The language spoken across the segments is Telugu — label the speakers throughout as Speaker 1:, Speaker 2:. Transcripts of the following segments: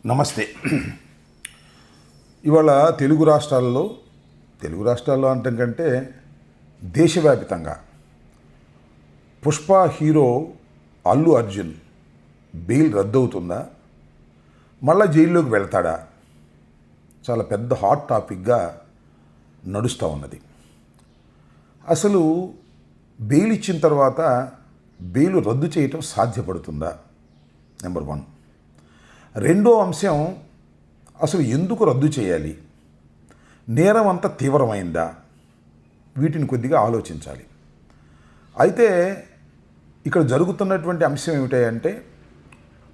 Speaker 1: నమస్తే. ఇవాళ తెలుగు రాష్ట్రాల్లో అంటాం కంటే దేశవ్యాపితంగా పుష్ప హీరో అల్లు అర్జున్ బెయిల్ రద్దవుతుందా, మళ్ళా జైల్లోకి వెళ్తాడా, చాలా పెద్ద హాట్ టాపిక్గా నడుస్తూ ఉన్నది. అసలు బెయిల్ ఇచ్చిన తర్వాత బెయిల్ రద్దు చేయటం సాధ్యపడుతుందా? నెంబర్ 1. రెండో అంశం, అసలు ఎందుకు రద్దు చేయాలి, నేరం అంత తీవ్రమైందా, వీటిని కొద్దిగా ఆలోచించాలి. అయితే ఇక్కడ జరుగుతున్నటువంటి అంశం ఏమిటంటే,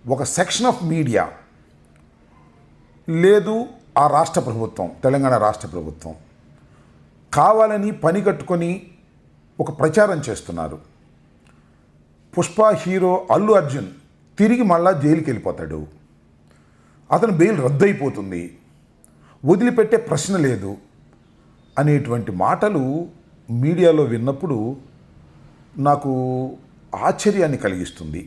Speaker 1: ఒక సెక్షన్ ఆఫ్ మీడియా లేదు ఆ రాష్ట్ర ప్రభుత్వం, తెలంగాణ రాష్ట్ర ప్రభుత్వం కావాలని పని కట్టుకొని ఒక ప్రచారం చేస్తున్నారు. పుష్ప హీరో అల్లు అర్జున్ తిరిగి మళ్ళా జైలుకి వెళ్ళిపోతాడు, అతను బెయిల్ రద్దు అయిపోతుంది, వదిలిపెట్టే ప్రశ్న లేదు అనేటువంటి మాటలు మీడియాలో విన్నప్పుడు నాకు ఆశ్చర్యాన్ని కలిగిస్తుంది,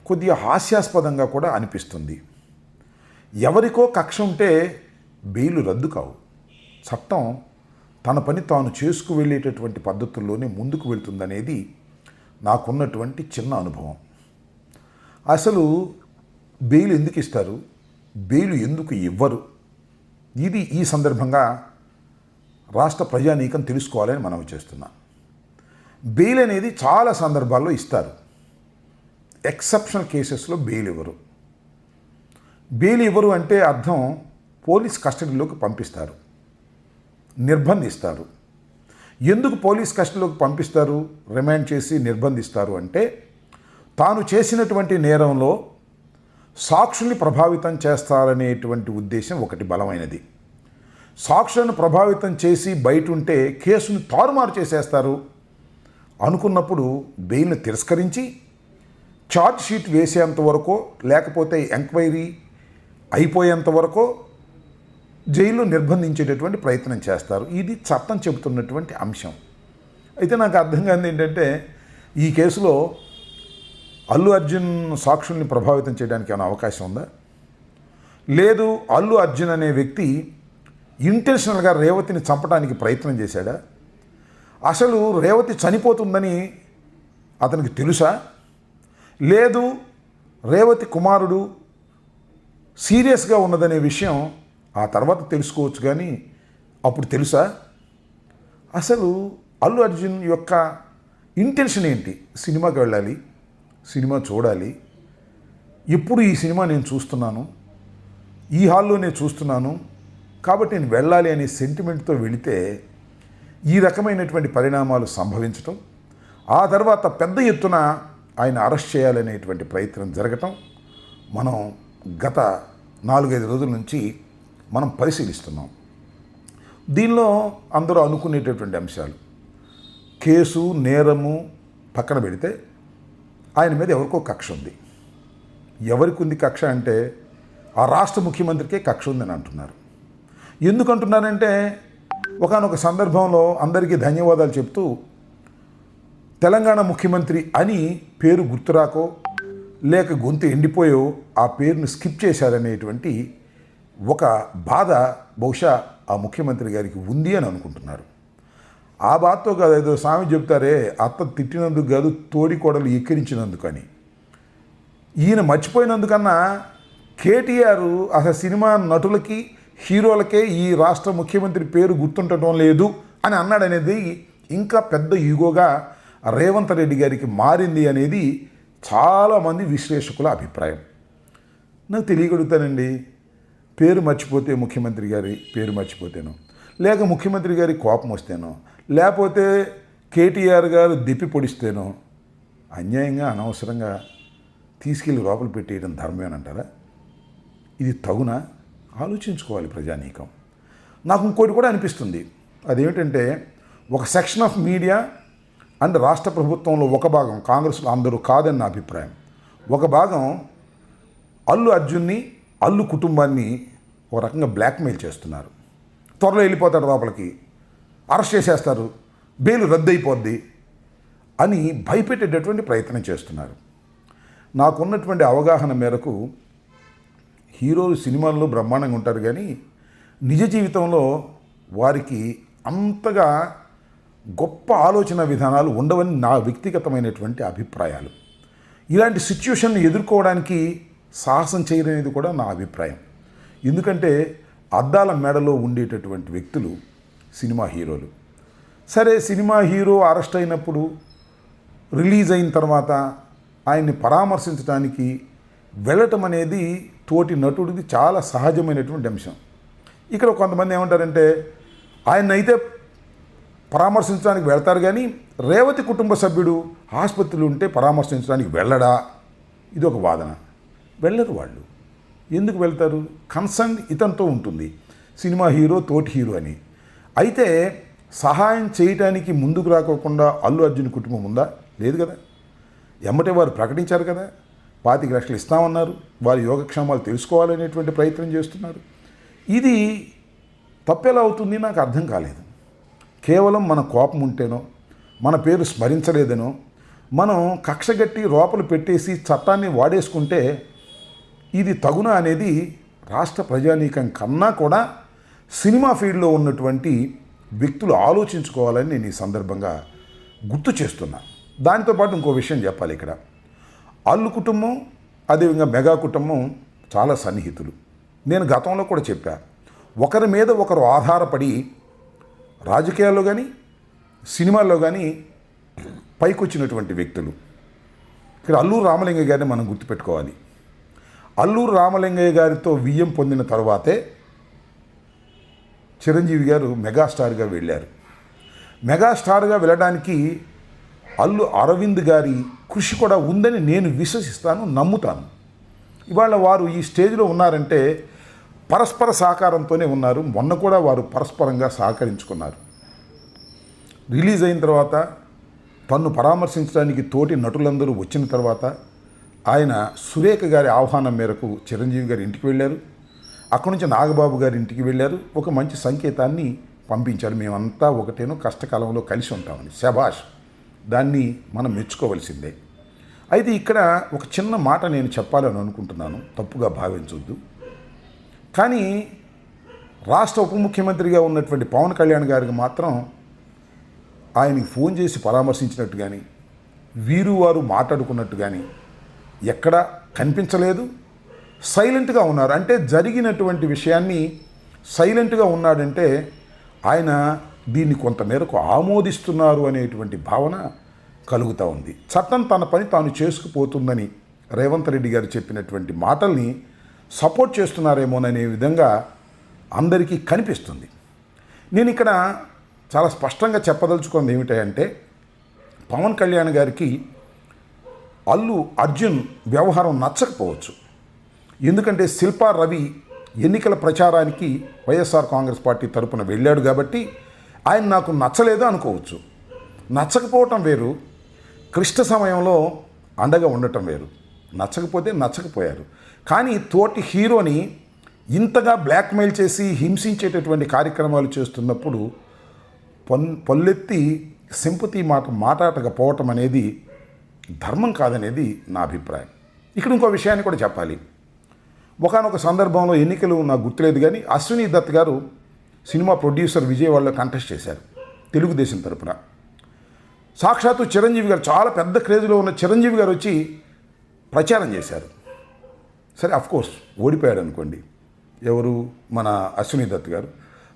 Speaker 1: కొద్దిగా హాస్యాస్పదంగా కూడా అనిపిస్తుంది. ఎవరికో కక్ష ఉంటే బెయిల్ రద్దు కావు. చట్టం తన పని తాను చేసుకు వెళ్ళేటటువంటి పద్ధతుల్లోనే ముందుకు వెళ్తుందనేది నాకున్నటువంటి చిన్న అనుభవం. అసలు బెయిల్ ఎందుకు ఇస్తారు, బెయిల్ ఎందుకు ఇవ్వరు, ఇది ఈ సందర్భంగా రాష్ట్ర ప్రజానీకం తెలుసుకోవాలని మనం చేస్తున్నాం. బెయిల్ అనేది చాలా సందర్భాల్లో ఇస్తారు, ఎక్సెప్షనల్ కేసెస్లో బెయిల్ ఇవ్వరు. బెయిల్ ఇవ్వరు అంటే అర్థం పోలీస్ కస్టడీలోకి పంపిస్తారు, నిర్బంధిస్తారు. ఎందుకు పోలీస్ కస్టడీలోకి పంపిస్తారు, రిమాండ్ చేసి నిర్బంధిస్తారు అంటే, తాను చేసినటువంటి నేరంలో సాక్షుల్ని ప్రభావితం చేస్తారనేటువంటి ఉద్దేశం ఒకటి బలమైనది. సాక్షులను ప్రభావితం చేసి బయట ఉంటే కేసును తారుమారు చేసేస్తారు అనుకున్నప్పుడు బెయిల్ని తిరస్కరించి ఛార్జ్ షీట్ వేసేంత వరకు, లేకపోతే ఎంక్వైరీ అయిపోయేంత వరకు జైల్లో నిర్బంధించేటటువంటి ప్రయత్నం చేస్తారు. ఇది చట్టం చెబుతున్నటువంటి అంశం. అయితే నాకు అర్థం కానిది ఏంటంటే, ఈ కేసులో అల్లు అర్జున్ సాక్షుల్ని ప్రభావితం చేయడానికి ఏమైనా అవకాశం ఉందా? లేదు, అల్లు అర్జున్ అనే వ్యక్తి ఇంటెన్షనల్గా రేవతిని చంపడానికి ప్రయత్నం చేశాడా? అసలు రేవతి చనిపోతుందని అతనికి తెలుసా? లేదు, రేవతి కుమారుడు సీరియస్గా ఉన్నదనే విషయం ఆ తర్వాత తెలుసుకోవచ్చు, కానీ అప్పుడు తెలుసా? అసలు అల్లు అర్జున్ యొక్క ఇంటెన్షన్ ఏంటి? సినిమాకి వెళ్ళాలి, సినిమా చూడాలి, ఎప్పుడు ఈ సినిమా నేను చూస్తున్నాను, ఈ హాల్లోనే చూస్తున్నాను కాబట్టి నేను వెళ్ళాలి అనే సెంటిమెంట్తో వెళితే ఈ రకమైనటువంటి పరిణామాలు సంభవించటం, ఆ తర్వాత పెద్ద ఎత్తున ఆయన అరెస్ట్ చేయాలనేటువంటి ప్రయత్నం జరగటం మనం గత 4-5 రోజుల నుంచి మనం పరిశీలిస్తున్నాం. దీనిలో అందరూ అనుకునేటటువంటి అంశాలు, కేసు నేరము పక్కన పెడితే ఆయన మీద ఎవరికో కక్ష ఉంది. ఎవరికి ఉంది కక్ష అంటే, ఆ రాష్ట్ర ముఖ్యమంత్రికే కక్ష ఉందని అంటున్నారు. ఎందుకు అంటున్నారంటే, ఒకానొక సందర్భంలో అందరికీ ధన్యవాదాలు చెప్తూ తెలంగాణ ముఖ్యమంత్రి అని పేరు గుర్తురాకో లేక గొంతు ఎండిపోయో ఆ పేరును స్కిప్ చేశారనేటువంటి ఒక బాధ బహుశా ఆ ముఖ్యమంత్రి గారికి ఉంది అని అనుకుంటున్నారు. ఆ బాధతో కాదు, ఏదో స్వామి చెప్తారే, అత్త తిట్టినందుకు కాదు తోడి కోడలు ఎక్కిరించినందుకు అని. ఈయన మర్చిపోయినందుకన్నా కేటీఆర్ అసలు సినిమా నటులకి హీరోలకే ఈ రాష్ట్ర ముఖ్యమంత్రి పేరు గుర్తుండటం లేదు అని అన్నాడనేది ఇంకా పెద్ద ఈగోగా రేవంత్ రెడ్డి గారికి మారింది అనేది చాలామంది విశ్లేషకుల అభిప్రాయం. నాకు తెలియగలుగుతానండి, పేరు మర్చిపోతే ముఖ్యమంత్రి గారి పేరు మర్చిపోతేనో, లేక ముఖ్యమంత్రి గారి కోపం వస్తేనో, లేకపోతే కేటీఆర్ గారు దెప్పి పొడిస్తేనో అన్యాయంగా అనవసరంగా తీసుకెళ్ళి లోపల పెట్టేయడం ధర్మమేనంటారా? ఇది తగునా? ఆలోచించుకోవాలి ప్రజానీకం. నాకు ఇంకోటి కూడా అనిపిస్తుంది, అదేమిటంటే, ఒక సెక్షన్ ఆఫ్ మీడియా అండ్ రాష్ట్ర ప్రభుత్వంలో ఒక భాగం, కాంగ్రెస్లో అందరూ కాదని నా అభిప్రాయం, ఒక భాగం అల్లు అర్జున్ని, అల్లు కుటుంబాన్ని ఒక రకంగా బ్లాక్మెయిల్ చేస్తున్నారు. త్వరలో వెళ్ళిపోతాడు లోపలికి, అరెస్ట్ చేసేస్తారు, బెయిల్ రద్దు అయిపోద్ది అని భయపెట్టేటటువంటి ప్రయత్నం చేస్తున్నారు. నాకున్నటువంటి అవగాహన మేరకు హీరోలు సినిమాల్లో బ్రహ్మాండంగా ఉంటారు కానీ నిజ జీవితంలో వారికి అంతగా గొప్ప ఆలోచన విధానాలు ఉండవని నా వ్యక్తిగతమైనటువంటి అభిప్రాయాలు. ఇలాంటి సిచ్యువేషన్ని ఎదుర్కోవడానికి సాహసం చేయరనేది కూడా నా అభిప్రాయం. ఎందుకంటే అద్దాల మెడలో ఉండేటటువంటి వ్యక్తులు సినిమా హీరోలు. సరే, సినిమా హీరో అరెస్ట్ అయినప్పుడు రిలీజ్ అయిన తర్వాత ఆయన్ని పరామర్శించడానికి వెళ్ళటం అనేది తోటి నటుడిది చాలా సహజమైనటువంటి అంశం. ఇక్కడ కొంతమంది ఏమంటారంటే ఆయన్నైతే పరామర్శించడానికి వెళ్తారు కానీ రేవతి కుటుంబ సభ్యుడు ఆసుపత్రిలో ఉంటే పరామర్శించడానికి వెళ్ళడా, ఇది ఒక వాదన. వెళ్ళరు వాళ్ళు. ఎందుకు వెళ్తారు? కన్సర్న్ ఇతనితో ఉంటుంది, సినిమా హీరో తోటి హీరో అని. అయితే సహాయం చేయటానికి ముందుకు రాకోకుండా అల్లు అర్జున్ కుటుంబం ఉందా? లేదు కదా. ఎమ్మటే వారు ప్రకటించారు కదా, 25 లక్షలు ఇస్తామన్నారు. వారి యోగక్షేమాలు తెలుసుకోవాలనేటువంటి ప్రయత్నం చేస్తున్నారు. ఇది తప్పెలా అవుతుంది నాకు అర్థం కాలేదు. కేవలం మన కోపం ఉంటేనో, మన పేరు స్మరించలేదనో, మనం కక్షగట్టి లోపల పెట్టేసి చట్టాన్ని వాడేసుకుంటే ఇది తగునా అనేది రాష్ట్ర ప్రజానీకం కన్నా కూడా సినిమా ఫీల్డ్లో ఉన్నటువంటి వ్యక్తులు ఆలోచించుకోవాలని నేను ఈ సందర్భంగా గుర్తు చేస్తున్నా. దాంతోపాటు ఇంకో విషయం చెప్పాలి. ఇక్కడ అల్లు కుటుంబం, అదేవిధంగా మెగా కుటుంబం చాలా సన్నిహితులు. నేను గతంలో కూడా చెప్పా, ఒకరి మీద ఒకరు ఆధారపడి రాజకీయాల్లో కానీ సినిమాల్లో కానీ పైకొచ్చినటువంటి వ్యక్తులు. ఇక్కడ అల్లూరు రామలింగయ్య గారిని మనం గుర్తుపెట్టుకోవాలి. అల్లూరు రామలింగయ్య గారితో వియ్యం పొందిన తర్వాతే చిరంజీవి గారు మెగాస్టార్గా వెళ్ళారు. మెగాస్టార్గా వెళ్ళడానికి అల్లు అరవింద్ గారి కృషి కూడా ఉందని నేను విశ్వసిస్తాను, నమ్ముతాను. ఇవాళ వారు ఈ స్టేజ్లో ఉన్నారంటే పరస్పర సహకారంతోనే ఉన్నారు. మొన్న కూడా వారు పరస్పరంగా సహకరించుకున్నారు. రిలీజ్ అయిన తర్వాత తన్ను పరామర్శించడానికి తోటి నటులందరూ వచ్చిన తర్వాత ఆయన సురేఖ గారి ఆహ్వానం మేరకు చిరంజీవి గారి ఇంటికి వెళ్ళారు. అక్కడి నుంచి నాగబాబు గారి ఇంటికి వెళ్ళారు. ఒక మంచి సంకేతాన్ని పంపించారు, మేమంతా ఒకటేనో కష్టకాలంలో కలిసి ఉంటామని. శభాష్, దాన్ని మనం మెచ్చుకోవలసిందే. అయితే ఇక్కడ ఒక చిన్న మాట నేను చెప్పాలని అనుకుంటున్నాను, తప్పుగా భావించొద్దు. కానీ రాష్ట్ర ఉప ముఖ్యమంత్రిగా ఉన్నటువంటి పవన్ కళ్యాణ్ గారికి మాత్రం ఆయనకి ఫోన్ చేసి పరామర్శించినట్టు కానీ వీరు వారు మాట్లాడుకున్నట్టు కానీ ఎక్కడా కనిపించలేదు. సైలెంట్గా ఉన్నారు. అంటే జరిగినటువంటి విషయాన్ని సైలెంట్గా ఉన్నాడంటే ఆయన దీన్ని కొంతమేరకు ఆమోదిస్తున్నారు అనేటువంటి భావన కలుగుతూ ఉంది. చట్టం తన పని తాను చేసుకుపోతుందని రేవంత్ రెడ్డి గారు చెప్పినటువంటి మాటల్ని సపోర్ట్ చేస్తున్నారేమోననే విధంగా అందరికీ కనిపిస్తుంది. నేను ఇక్కడ చాలా స్పష్టంగా చెప్పదలుచుకున్నది ఏమిటంటే పవన్ కళ్యాణ్ గారికి అల్లు అర్జున్ వ్యవహారం నచ్చకపోవచ్చు. ఎందుకంటే శిల్పా రవి ఎన్నికల ప్రచారానికి వైఎస్ఆర్ కాంగ్రెస్ పార్టీ తరపున వెళ్ళాడు కాబట్టి ఆయన నాకు నచ్చలేదు అనుకోవచ్చు. నచ్చకపోవటం వేరు, క్లిష్ట సమయంలో అండగా ఉండటం వేరు. నచ్చకపోతే నచ్చకపోయారు. కానీ తోటి హీరోని ఇంతగా బ్లాక్మెయిల్ చేసి హింసించేటటువంటి కార్యక్రమాలు చేస్తున్నప్పుడు పల్లెత్తి సింపతి మాట్లాడకపోవటం అనేది ధర్మం కాదనేది నా అభిప్రాయం. ఇక్కడ ఇంకో విషయాన్ని కూడా చెప్పాలి. ఒకానొక సందర్భంలో ఎన్నికలు నాకు గుర్తులేదు కానీ అశ్విని దత్ గారు సినిమా ప్రొడ్యూసర్ విజయవాడలో కంటెస్ట్ చేశారు తెలుగుదేశం తరపున. సాక్షాత్తు చిరంజీవి గారు, చాలా పెద్ద క్రేజ్లో ఉన్న చిరంజీవి గారు వచ్చి ప్రచారం చేశారు. సరే, అఫ్కోర్స్ ఓడిపోయాడు అనుకోండి, ఎవరు మన అశ్విని దత్ గారు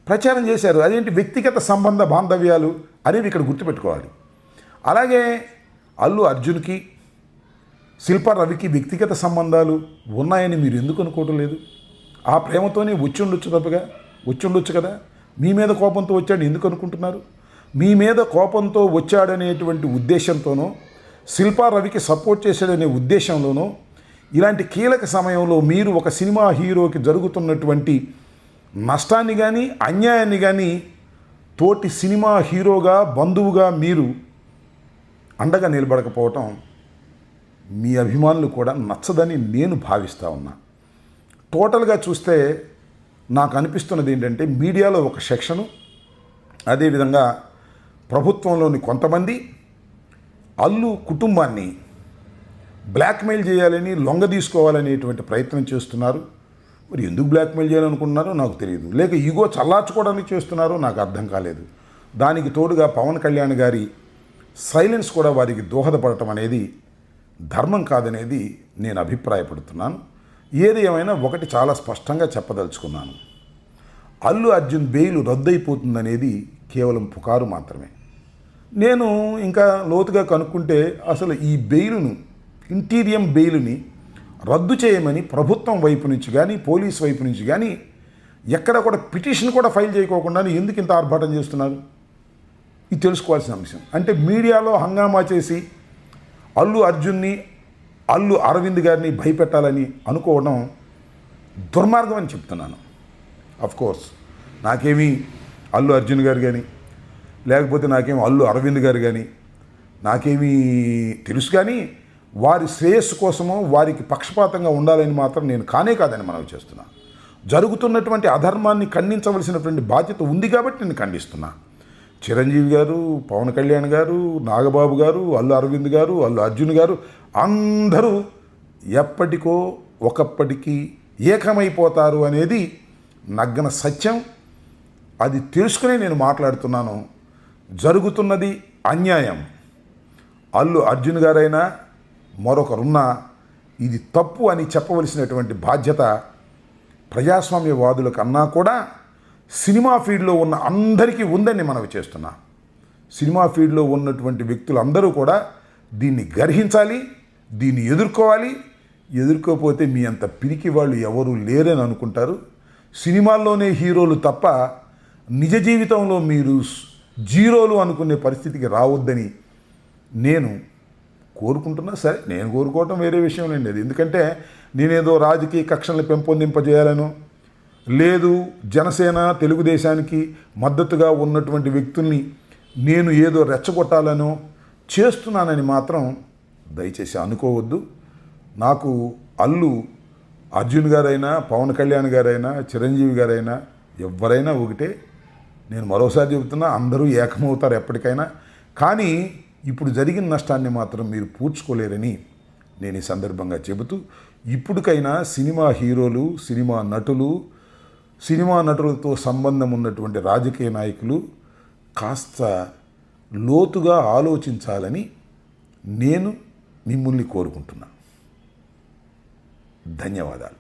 Speaker 1: ప్రచారం చేశారు. అదేంటి వ్యక్తిగత సంబంధ బాంధవ్యాలు అనేవి ఇక్కడ గుర్తుపెట్టుకోవాలి. అలాగే అల్లు అర్జున్కి శిల్పా రవికి వ్యక్తిగత సంబంధాలు ఉన్నాయని మీరు ఎందుకు అనుకోవటం లేదు? ఆ ప్రేమతోనే వచ్చి ఉండొచ్చు కదా. మీ మీద కోపంతో వచ్చాడు ఎందుకు అనుకుంటున్నారు? మీ మీద కోపంతో వచ్చాడనేటువంటి ఉద్దేశంతోనో, శిల్పా రవికి సపోర్ట్ చేశాడనే ఉద్దేశంలోనో, ఇలాంటి కీలక సమయంలో మీరు ఒక సినిమా హీరోకి జరుగుతున్నటువంటి నష్టాన్ని కానీ అన్యాయాన్ని కానీ తోటి సినిమా హీరోగా బంధువుగా మీరు అండగా నిలబడకపోవటం మీ అభిమానులు కూడా నచ్చదని నేను భావిస్తూ ఉన్నా. టోటల్గా చూస్తే నాకు అనిపిస్తున్నది ఏంటంటే మీడియాలో ఒక సెక్షను, అదేవిధంగా ప్రభుత్వంలోని కొంతమంది అల్లు కుటుంబాన్ని బ్లాక్మెయిల్ చేయాలని, లొంగ తీసుకోవాలనేటువంటి ప్రయత్నం చేస్తున్నారు. మరి ఎందుకు బ్లాక్మెయిల్ చేయాలనుకుంటున్నారో నాకు తెలియదు, లేక ఈగో చల్లార్చుకోవడానికి చేస్తున్నారో నాకు అర్థం కాలేదు. దానికి తోడుగా పవన్ కళ్యాణ్ గారి సైలెన్స్ కూడా వారికి దోహదపడటం అనేది ధర్మం కాదనేది నేను అభిప్రాయపడుతున్నాను. ఏది ఏమైనా ఒకటి చాలా స్పష్టంగా చెప్పదలుచుకున్నాను. అల్లు అర్జున్ బెయిల్ రద్దయిపోతుందనేది కేవలం పుకారు మాత్రమే. నేను ఇంకా లోతుగా కనుక్కుంటే అసలు ఈ బెయిలును, ఇంటీరియం బెయిలుని రద్దు చేయమని ప్రభుత్వం వైపు నుంచి కానీ పోలీస్ వైపు నుంచి కానీ ఎక్కడ కూడా పిటిషన్ కూడా ఫైల్ చేయకోకుండా ఎందుకు ఇంత ఆర్భాటం చేస్తున్నారు? ఇది తెలుసుకోవాల్సిన అంశం. అంటే మీడియాలో హంగామా చేసి అల్లు అర్జున్ని, అల్లు అరవింద్ గారిని భయపెట్టాలని అనుకోవడం దుర్మార్గం అని చెప్తున్నాను. కోర్స్ నాకేమీ అల్లు అర్జున్ గారు కానీ, లేకపోతే నాకేమీ అల్లు అరవింద్ గారు కానీ నాకేమీ తెలుసు, కానీ వారి శ్రేయస్సు కోసమో వారికి పక్షపాతంగా ఉండాలని మాత్రం నేను కాదని మనవి చేస్తున్నా. జరుగుతున్నటువంటి అధర్మాన్ని ఖండించవలసినటువంటి బాధ్యత ఉంది కాబట్టి నేను ఖండిస్తున్నా. చిరంజీవి గారు, పవన్ కళ్యాణ్ గారు, నాగబాబు గారు, అల్లు అరవింద్ గారు, అల్లు అర్జున్ గారు అందరూ ఎప్పటికో ఒకప్పటికి ఏకమైపోతారు అనేది నగ్న సత్యం. అది తెలుసుకునే నేను మాట్లాడుతున్నాను. జరుగుతున్నది అన్యాయం. అల్లు అర్జున్ గారైనా మరొకరున్నా ఇది తప్పు అని చెప్పవలసినటువంటి బాధ్యత ప్రజాస్వామ్యవాదుల కన్నా కూడా సినిమా ఫీల్డ్లో ఉన్న అందరికీ ఉందని మనవి చేస్తున్నా. సినిమా ఫీల్డ్లో ఉన్నటువంటి వ్యక్తులందరూ కూడా దీన్ని గ్రహించాలి, దీన్ని ఎదుర్కోవాలి. ఎదుర్కోకపోతే మీ అంత పిరికి వాళ్ళు ఎవరూ లేరని అనుకుంటారు. సినిమాల్లోనే హీరోలు తప్ప నిజ జీవితంలో మీరు జీరోలు అనుకునే పరిస్థితికి రావద్దని నేను కోరుకుంటున్నా. సరే, నేను కోరుకోవటం వేరే విషయం లేదు. ఎందుకంటే నేనేదో రాజకీయ కక్షలను పెంపొందింపజేయాలను, లేదు జనసేన తెలుగుదేశానికి మద్దతుగా ఉన్నటువంటి వ్యక్తుల్ని నేను ఏదో రెచ్చగొట్టాలనో చేస్తున్నానని మాత్రం దయచేసి అనుకోవద్దు. నాకు అల్లు అర్జున్ గారైనా, పవన్ కళ్యాణ్ గారైనా, చిరంజీవి గారైనా ఎవరైనా ఒకటే. నేను మరోసారి చెబుతున్నా, అందరూ ఏకమవుతారు ఎప్పటికైనా. కానీ ఇప్పుడు జరిగిన నష్టాన్ని మాత్రం మీరు పూడ్చుకోలేరని నేను ఈ సందర్భంగా చెబుతూ, ఇప్పటికైనా సినిమా హీరోలు, సినిమా నటులతో సంబంధం ఉన్నటువంటి రాజకీయ నాయకులు కాస్త లోతుగా ఆలోచించాలని నేను మిమ్మల్ని కోరుకుంటున్నా. ధన్యవాదాలు.